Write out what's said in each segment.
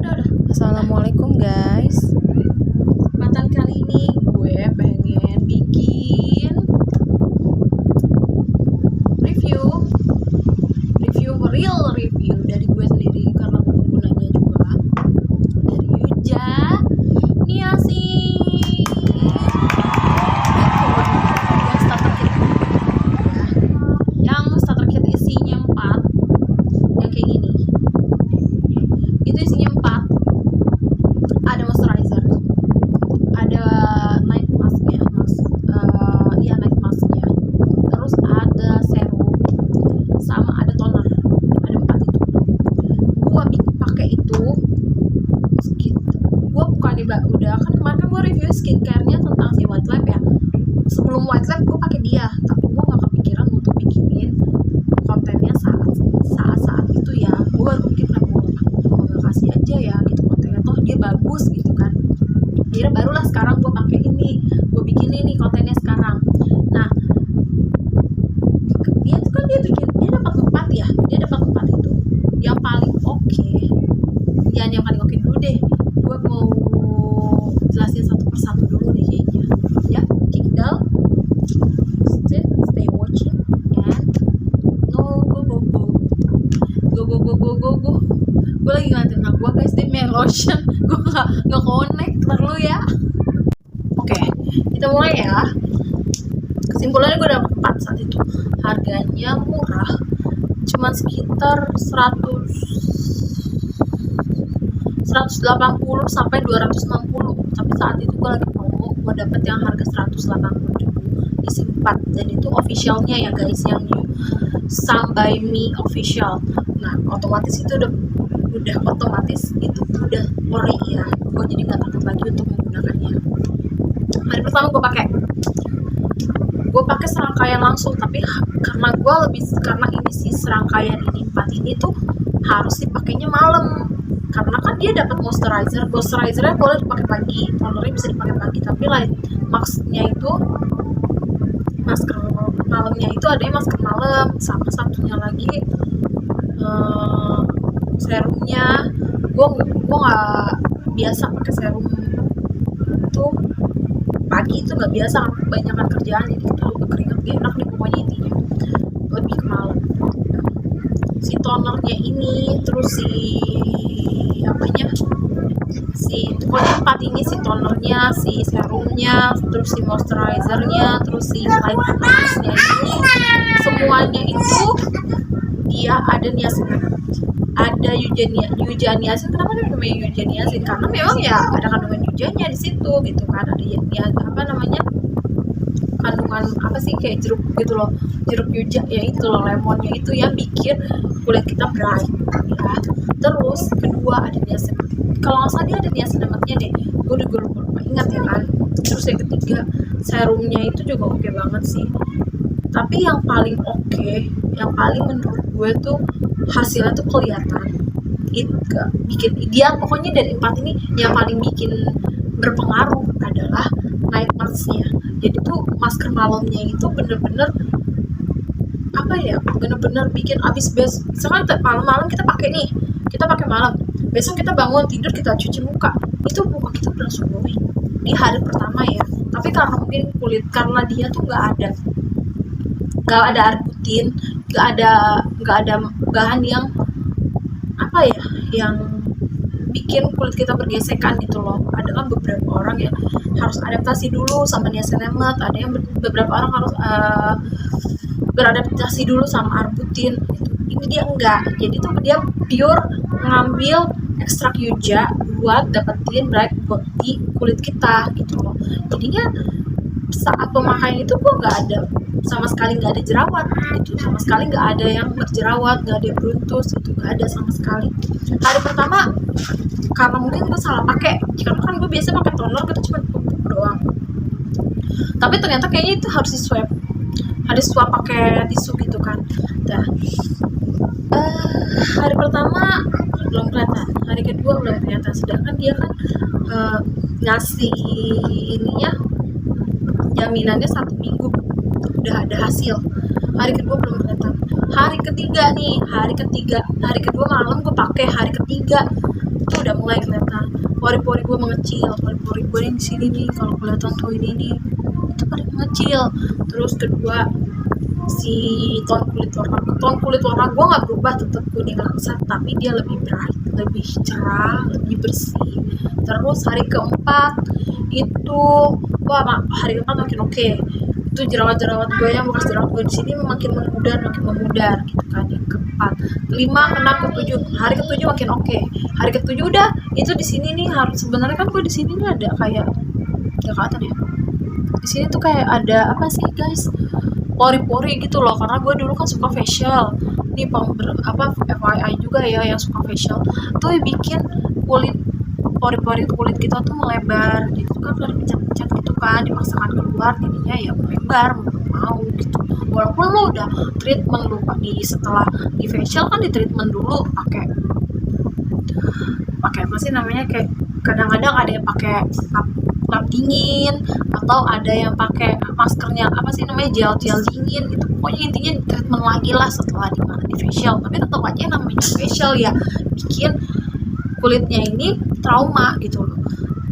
Assalamualaikum guys. Kesempatan kali ini gue pengen bikin review real review dari gue sendiri karena gue penggunanya juga dari Yuja Niasin yang starter kit isinya 4 yang kayak gini. Itu isinya 4, ada moisturizer, ada night masknya, night masknya, terus ada serum, sama ada toner, ada 4 itu. Gua pakai itu gua bukannya udah kan kemarin kan gua review skincare-nya tentang si White Lab ya. Sebelum White Lab gua pakai dia, tapi gua nggak kepikiran untuk bikinin kontennya saat itu ya. Gua baru pikir mau kasih aja ya gitu kontennya, toh dia bagus gitu kan. Akhirnya barulah sekarang gue pakai ini, gue bikin ini kontennya sekarang. Nah, dia tuh kan dia dapat 4 ya, dia dapat 4 itu. Yang paling oke, yang paling oke dulu deh. Gue mau jelasin satu persatu dulu deh kayaknya. Ya, check it out. Stay watching and no go. Gue lagi ngeliatin anak gue guys, dia main lotion. Gue nggak connect, ntar lu ya. Oke, kita mulai ya. Kesimpulannya gue dapet 4 saat itu. Harganya murah, cuma sekitar 180 sampai 260. Tapi saat itu gue lagi promo, gue dapet yang harga 180.000 isi 4, dan itu officialnya ya guys, yang new Some by Me official. Nah, otomatis itu udah otomatis itu udah ori ya. Gue jadi nggak takut lagi untuk menggunakannya. Hari pertama gue pakai serangkaian langsung, tapi karena ini sih serangkaian ini 4 ini tuh harus dipakainya malam, karena kan dia dapat moisturizernya boleh dipakai pagi, tonernya bisa dipakai pagi, tapi light masknya itu masker malamnya itu adanya masker malam, sama satunya lagi serumnya. Gue nggak biasa pakai serum itu pagi, itu nggak biasa, kebanyakan kerjaan jadi terlalu berkeringat, gak enak nih pokoknya, intinya lebih ke malam. Si tonernya ini, terus pokoknya 4 ini, si tonernya, si serumnya, terus si moisturizernya, terus si light masknya itu, semuanya itu dia ada niacinamide, ada Yuja Niasin. Kenapa namanya Yuja Niasin? Karena memang ya ada kandungan yujanya di situ gitu kan. Ada kandungan apa sih, kayak jeruk gitu loh, jeruk yuja ya, itu loh, lemonnya itu yang bikin kulit kita bright ya. Terus kedua ada niacinamide, kalau nggak salah dia ada niacinamide-nya deh, gue lupa ingat ya kan. Terus yang ketiga serumnya itu juga oke banget sih, tapi yang paling menurut gue tuh hasilnya tuh kelihatan, bikin dia pokoknya dari 4 ini yang paling bikin berpengaruh adalah night masknya. Jadi tuh masker malamnya itu bener-bener bikin abis misalkan malam-malam kita pakai malam, besok kita bangun tidur kita cuci muka, itu muka kita langsung glowing di hari pertama ya. Tapi karena mungkin karena dia tuh nggak ada air putih, nggak ada bahan yang yang bikin kulit kita bergesekan gitu loh. Ada kan beberapa orang yang harus adaptasi dulu sama niacinamide, ada yang beberapa orang harus beradaptasi dulu sama air putih. Ini dia enggak, jadi tuh dia pure ngambil ekstrak yuja buat dapetin bright di kulit kita gitu loh. Jadinya saat pemakaian itu gue sama sekali nggak ada jerawat gitu, sama sekali nggak ada yang berjerawat, nggak ada yang beruntus gitu, nggak ada sama sekali. Hari pertama karena mungkin gue salah pakai, karena kan gue biasa pakai toner gitu cuma pupuk doang, tapi ternyata kayaknya itu harus swab pakai tisu gitu kan. Nah, hari pertama belum kelihatan, hari kedua belum kelihatan, sedangkan dia kan ngasih ininya jaminannya 1 minggu udah ada hasil. Hari kedua belum kelihatan. Hari kedua malam gue pakai, hari ketiga itu udah mulai kelihatan pori-pori gue mengecil, pori-pori gue yang di sini nih kalau kelihatan tuh ini itu pada mengecil. Terus kedua, si ton kulit warna gue nggak berubah, tetap kuning langsat, tapi dia lebih bright, lebih cerah, lebih bersih. Terus hari keempat itu hari keempat makin oke. Itu jerawat-jerawat gue yang bekas jerawat gue di sini makin memudar gitu kan. Yang keempat, kelima, keenam, ketujuh, hari ketujuh makin oke. Hari ketujuh udah itu di sini nih, harus sebenarnya kan gue di sini nih ada kayak ya kelihatan ya, di sini tuh kayak ada apa sih guys, pori-pori gitu loh, karena gue dulu kan suka facial. Ini FYI juga ya yang suka facial tuh bikin kulit pori-pori kulit kita tuh melebar gitu kan, dari pencet-pencet gitu kan, dipaksakan keluar, jadinya ya melebar mau gitu. Walaupun lo udah treatment, lo setelah di facial kan di treatment dulu pakai apa sih namanya, kayak kadang-kadang ada yang pakai lap dingin, atau ada yang pakai maskernya apa sih namanya, gel dingin gitu. Pokoknya intinya treatment lagi lah setelah di facial. Tapi tetap aja namanya facial ya bikin kulitnya ini trauma gitu loh.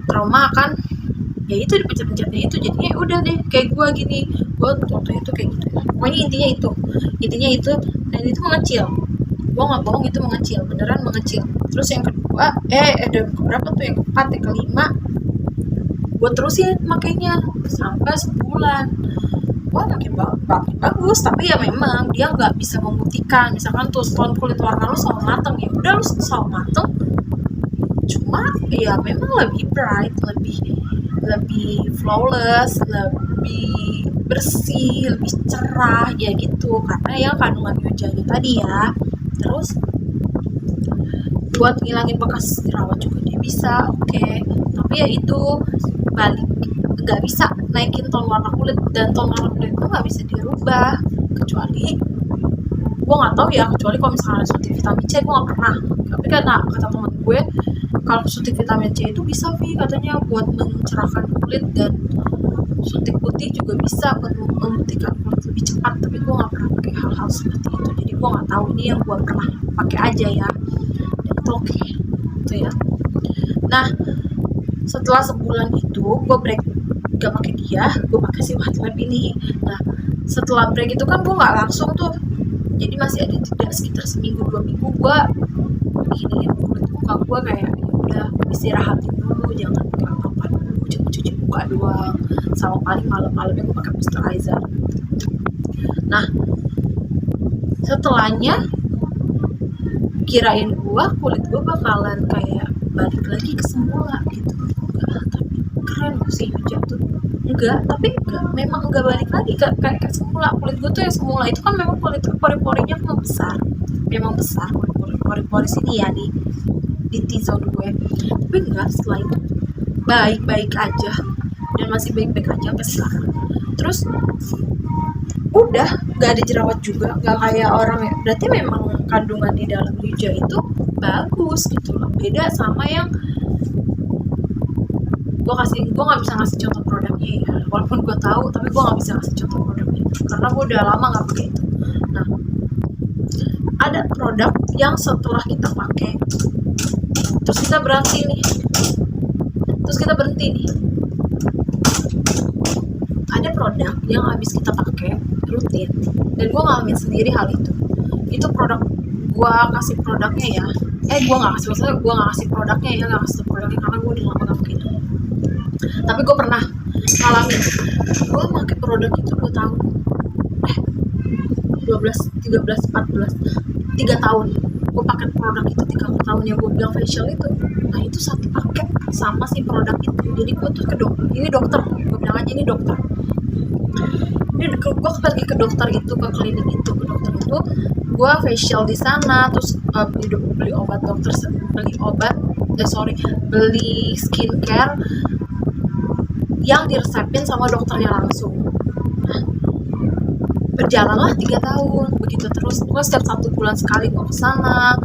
Trauma kan ya itu dipencet-pencetnya itu, jadinya udah deh kayak gue gini, gue waktu itu kayak gitu. Pokoknya intinya itu dan itu mengecil. Gue nggak bohong, itu mengecil, beneran mengecil. Terus yang kedua ada berapa tuh, yang keempat, yang kelima, gue terusin makainya sampai sebulan. Gue makin bagus, tapi ya memang dia nggak bisa memutihkan. Misalkan tuh tone kulit warna lu selalu mateng, ya udah lu selalu mateng, cuma ya memang lebih bright, lebih flawless, lebih bersih, lebih cerah ya gitu, karena ya kandungan yojanya tadi ya. Terus buat ngilangin bekas jerawat juga dia bisa, oke. Tapi ya itu balik, nggak bisa naikin tone warna kulit, dan tone warna kulit itu nggak bisa dirubah, kecuali gue nggak tahu ya, kecuali kalau misalnya suntik vitamin C, gue nggak pernah. Tapi kata teman gue, kalau suntik vitamin C itu bisa katanya buat mencerahkan kulit, dan suntik putih juga bisa buat memutihkan kulit lebih cepat. Tapi gue nggak pernah pakai hal-hal seperti itu, jadi gue nggak tahu. Ini yang gue pernah pakai aja ya, dan itu oke gitu ya. Nah setelah sebulan itu gue break, gak pakai dia, gue pakai si White Lab ini. Nah setelah break itu kan gue nggak langsung tuh, jadi masih ada jeda sekitar seminggu 2 minggu. Gue ini kulit muka gue kayak udah istirahatin dulu, jangan pakai apa-apa dulu, cuma cuci muka doang, sama paling malam-malamnya gue pakai moisturizer. Nah setelahnya kirain gue kulit gue bakalan kayak balik lagi ke semula gitu, enggak. Tapi keren loh si Yuja tuh, enggak, tapi memang enggak balik lagi kayak semula. Kulit gue tuh yang semula itu kan memang kulit pori-porinya memang besar pori-pori sini ya, di T-zone gue. Tapi enggak, setelah itu baik-baik aja, dan masih baik-baik aja sampai sekarang. Terus udah nggak ada jerawat juga, nggak kayak orang ya. Berarti memang kandungan di dalam Yuja itu bagus gitu loh, beda sama yang gue nggak bisa ngasih contoh produknya ya, walaupun gue tahu, tapi gue nggak bisa ngasih contoh produknya karena gue udah lama nggak pakai itu. Nah ada produk yang setelah kita pakai terus kita berhenti nih, ada produk yang habis kita pakai rutin, dan gue ngalamin sendiri hal itu. Itu produk, gue kasih produknya ya, gue nggak kasih produknya karena gue udah lama nggak pakai itu. Tapi gue pernah ngalamin, gue pakai produk itu 2 tahun, 12, 13, 14, 3 tahun gue pakai produk itu. 3 tahun yang gue bilang facial itu, nah itu satu paket sama si produk itu. Jadi gue tuh ke dokter, gue bilang aja ini dokter, gue pergi ke dokter itu, ke klinik itu, ke dokter itu, gue facial di sana, terus beli skincare yang diresepin sama dokternya langsung. Berjalanlah 3 tahun begitu terus. Gue setiap 1 bulan sekali gue kesana,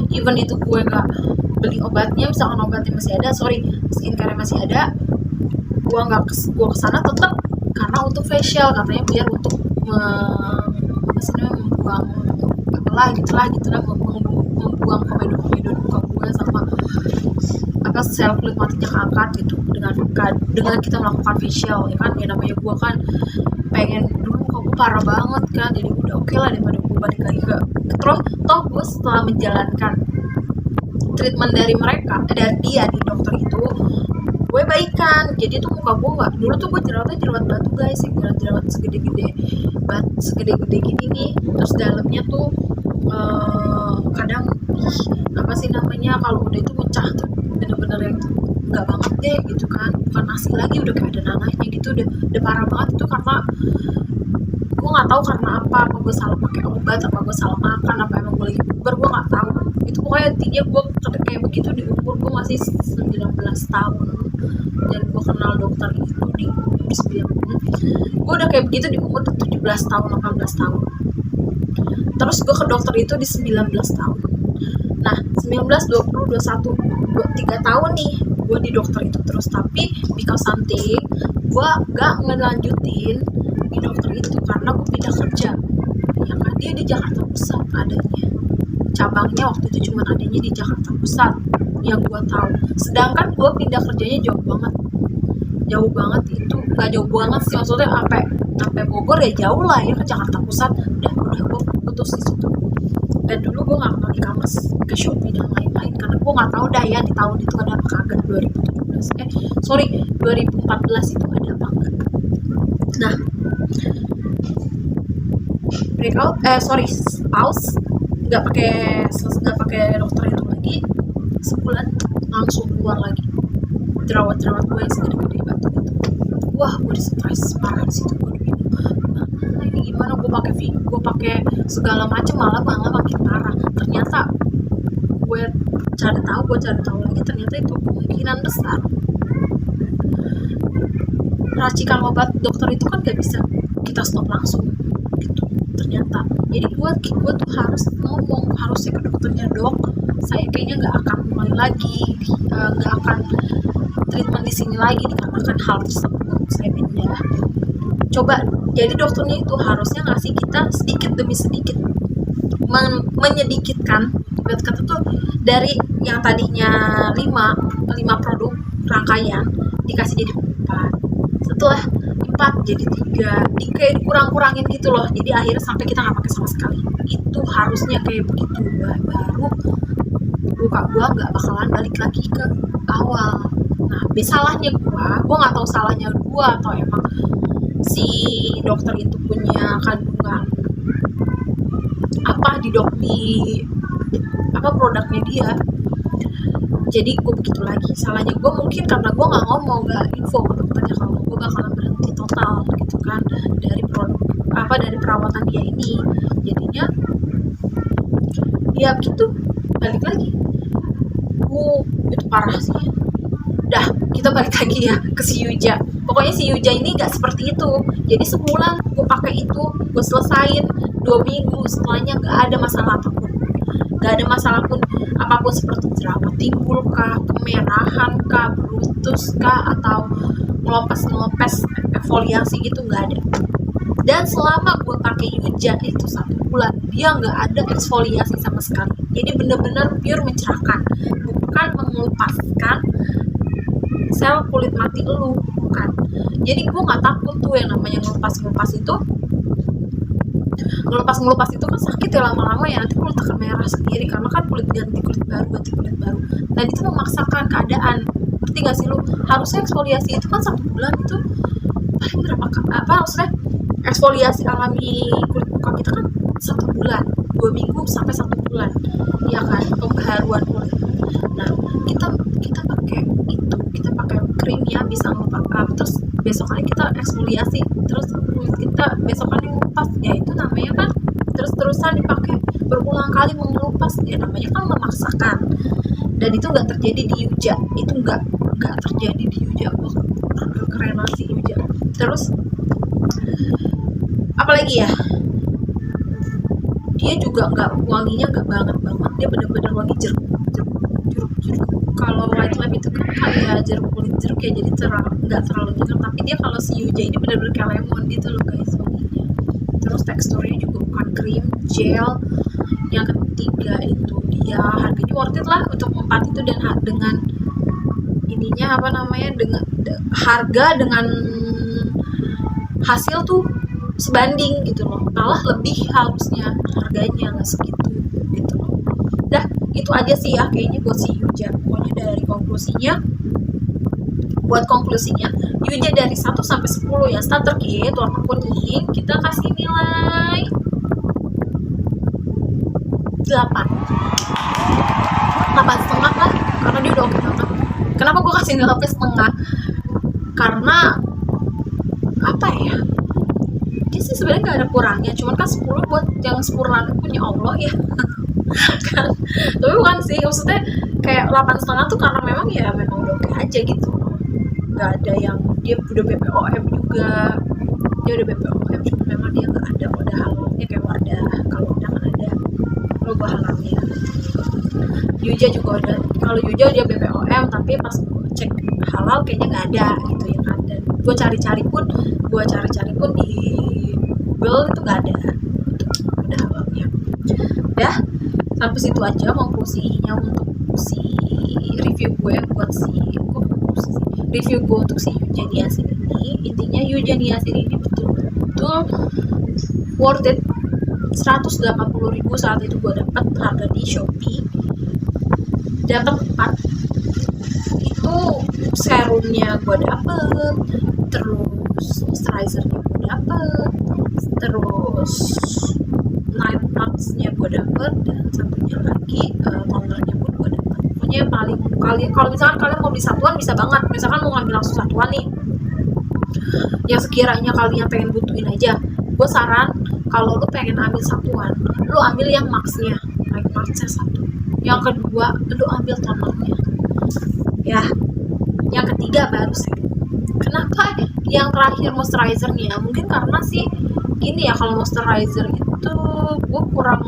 even itu gue nggak beli obatnya, misalkan obatnya masih ada, skincare masih ada, gue kesana tetap karena untuk facial, katanya biar untuk membuang membuang buang komedo muka gue sama apa sel kulit matinya keangkat gitu dengan kita melakukan facial ya kan. Ya namanya gue kan pengen dulu muka gue parah banget kan, jadi udah oke lah daripada gue balik lagi ke terus. Toh gue setelah menjalankan treatment dari mereka, dari dia di dokter itu, gue baikan. Jadi tuh muka gue nggak, dulu tuh gue jerawat batu guys, jerawat segede-gede gini nih, terus dalamnya tuh kadang apa sih namanya, kalau udah itu pecah tuh bener-bener yang nggak banget deh gitu kan, bukan nasi lagi, udah kayak ada nanahnya gitu, udah parah banget itu. Karena gue nggak tahu karena apa gue salah pakai obat, apa gue salah makan, apa emang gue lagi puber, gue nggak tahu. Itu pokoknya intinya gue kayak begitu di umur gue masih 19 tahun, dan gue kenal dokter itu di umur 9. Gue udah kayak begitu di umur 17 tahun 18 tahun, terus gue ke dokter itu di 19 tahun. Nah 19, 20, 21, 3 tahun nih gue di dokter itu terus. Tapi because something gue gak ngelanjutin di dokter itu karena gue pindah kerja ya kan. Dia di Jakarta Pusat adanya, cabangnya waktu itu cuma adanya di Jakarta Pusat yang gue tahu. Sedangkan gue pindah kerjanya jauh banget itu, nggak jauh banget sih maksudnya, sampai Bogor ya jauh lah ya, ke Jakarta Pusat udah gue putus di situ. Dan dulu gue nggak kenal e-commerce, ke Shopee dan lain-lain, karena gue nggak tahu dah ya di tahun itu ada apa kagak. 2014 itu ada apa enggak. Nah pause, nggak pakai dokter itu lagi, sebulan langsung keluar lagi jerawat gue yang segede-gede batu gitu. Wah gue stres parah di situ. Gue bingung, nah ini gimana, gue pakai segala macam malah makin parah. Ternyata gue cari tahu lagi, ternyata itu kemungkinan besar racikan obat dokter itu kan gak bisa kita stop langsung gitu ternyata. Jadi gue tuh harus ngomong, harusnya ke dokternya, dok saya kayaknya nggak akan mulai lagi, nggak akan treatment di sini lagi dikarenakan hal tersebut, saya pindah. Coba, jadi dokternya itu harusnya ngasih kita sedikit demi sedikit, menyedikitkan ibarat kata tuh, dari yang tadinya 5 produk rangkaian dikasih jadi 4, setelah 4 jadi 3, kayak dikurang-kurangin gitu loh. Jadi akhirnya sampai kita nggak pakai sama sekali. Itu harusnya kayak begitu, baru luka gua nggak bakalan balik lagi ke awal. Nah salahnya gua nggak tahu salahnya gua atau emang si dokter itu punya kandungan apa di apa produknya dia. Jadi gue begitu lagi. Salahnya gue mungkin karena gue nggak info ke dokternya kalau gue bakalan berhenti total gitu kan dari dari perawatan dia ini. Jadinya ya begitu, balik lagi. Itu parah sih. Dah, kita balik lagi ya ke si Yuja. Pokoknya si Yuja ini gak seperti itu. Jadi sebulan gue pakai itu, gue selesain 2 minggu, setelahnya gak ada masalah apapun. Gak ada masalah pun apapun, seperti jerawat timbul kah, kemerahan kah, brutus kah, atau ngelompes eksfoliasi gitu, gak ada. Dan selama gue pakai Yuja itu 1 bulan, dia gak ada eksfoliasi sama sekali. Jadi bener-bener pure mencerahkan, bukan mengelupaskan sel kulit mati lu, bukan. Jadi gue nggak takut tuh yang namanya ngelupas itu kan sakit ya lama-lama ya, nanti kulit akan merah sendiri karena kan ganti kulit baru. Dan itu memaksakan keadaan, ngerti gak sih lu? Harusnya eksfoliasi itu kan 1 bulan itu paling berapa, maksudnya eksfoliasi alami kulit muka kita kan 1 bulan, 2 minggu sampai 1 bulan ya kan, pembaharuan kulit. Nah kita pakai itu, kita pakai krim ya bisa ngelupas, terus besokannya kita eksfoliasi, terus kulit kita besokannya ngelupas, ya itu namanya kan terus-terusan dipakai berulang kali mengelupas, ya namanya kan memaksakan. Dan itu nggak terjadi di Yuja, itu nggak terjadi di Yuja. Keren banget sih Yuja. Terus apalagi ya, dia juga wanginya nggak banget, dia bener-bener wangi jeruk. Kalau white lab itu kan kayak kulit jeruk ya, jadi nggak terlalu jeruk, tapi dia kalau si Yuja ini bener-bener kayak lemon gitu loh guys wanginya. Terus teksturnya juga bukan krim, gel. Yang 3 itu dia harganya worth it lah untuk 4 itu, dan dengan ininya apa namanya, dengan harga dengan hasil tuh sebanding gitu loh, malah lebih harusnya harganya, nggak segitu gitu loh. Dah itu aja sih ya kayaknya buat si Yuja. Pokoknya dari konklusinya, Yuja dari 1 sampai 10 ya, starter kit warna kuning kita kasih nilai 8,5 lah, karena dia udah oke banget. Kenapa gue kasih nilai 8,5? Karena apa ya, dia sih sebenarnya nggak ada kurangnya, cuman kan 10 buat yang sempurna punya Allah ya kan. Tapi bukan sih, maksudnya kayak 8,5 tuh karena memang udah oke aja gitu, nggak ada yang dia udah BPOM juga, dia udah BPOM cuma memang dia nggak ada udah halalnya kayak Wardah. Kalau udah kan ada logo halalnya. Yuja juga udah, kalau Yuja udah BPOM tapi pas gue cek halal kayaknya nggak ada gitu ya kan. Dan gue cari-cari pun di Google itu nggak ada udah halalnya. Udah sampai situ aja konklusinya untuk si review gue buat review gue untuk si Yuja Niasin ini. Intinya Yuja Niasin ini betul-betul worth it. 180.000 saat itu gue dapat harga di Shopee, dapat 4 itu, serumnya gue dapet, terus moisturizernya gue dapet, terus night masknya gue dapet, dan satunya lagi tonernya pun gue dapet. Pokoknya paling kalau misalkan kalian mau beli satuan bisa banget, misalkan mau ngambil langsung satuan nih yang sekiranya kalian pengen butuhin aja, gue saran kalau lu pengen ambil satuan, lu ambil yang maxnya, night maxnya 1, yang kedua lu ambil tonernya ya, yang ketiga baru serum. Kenapa yang terakhir moisturizernya? Mungkin karena sih gini ya, kalau moisturizer itu gue kurang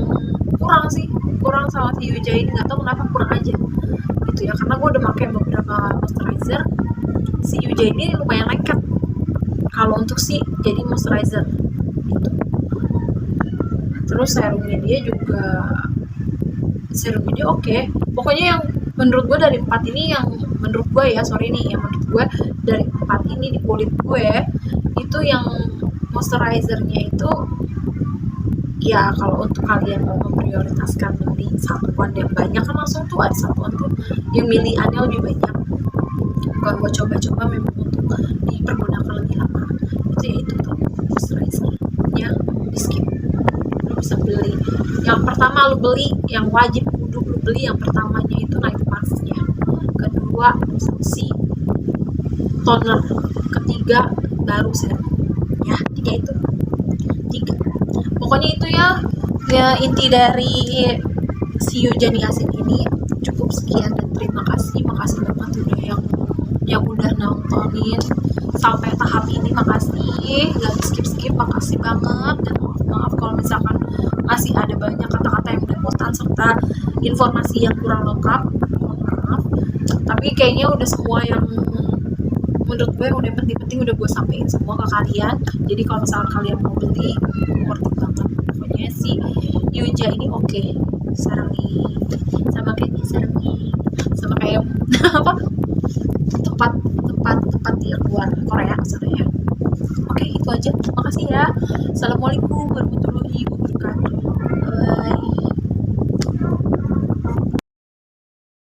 sama si Yuja ini, nggak tahu kenapa kurang aja gitu ya, karena gue udah pakai beberapa moisturizer, si Yuja ini lumayan lengket kalau untuk si jadi moisturizer gitu. Terus serumnya dia oke. Pokoknya yang menurut gue dari 4 ini, yang menurut gue dari 4 ini di kulit gue itu yang moisturizernya itu ya, kalau untuk kalian mau memprioritaskan beli satuan yang banyak kan langsung tuh ada satuan tuh yang milihannya lebih banyak. Kalau gue coba memang untuk dipergunakan lebih lama itu ya itu tuh moisturizernya di skip. Lu bisa beli yang pertama, lu beli yang wajib kudu lu beli yang pertamanya itu night masknya, kedua si toner, ketiga baru serum ya. 3 pokoknya itu ya inti dari si Yuja Niasin ini. Cukup sekian dan terima kasih banget udah yang udah nontonin sampai tahap ini. Makasih, gak skip, makasih banget. Dan maaf kalau misalkan masih ada banyak kata-kata yang belepotan serta informasi yang kurang lengkap, mohon maaf. Tapi kayaknya udah semua yang menurut gue udah penting udah gue sampein semua ke kalian. Jadi kalau misalkan kalian mau beli, worth it banget. Pokoknya si Yuja ini oke. Sarangi sama kayak apa tempat di luar Korea sana ya. Oke, itu aja. Makasih ya. Assalamualaikum warahmatullahi wabarakatuh.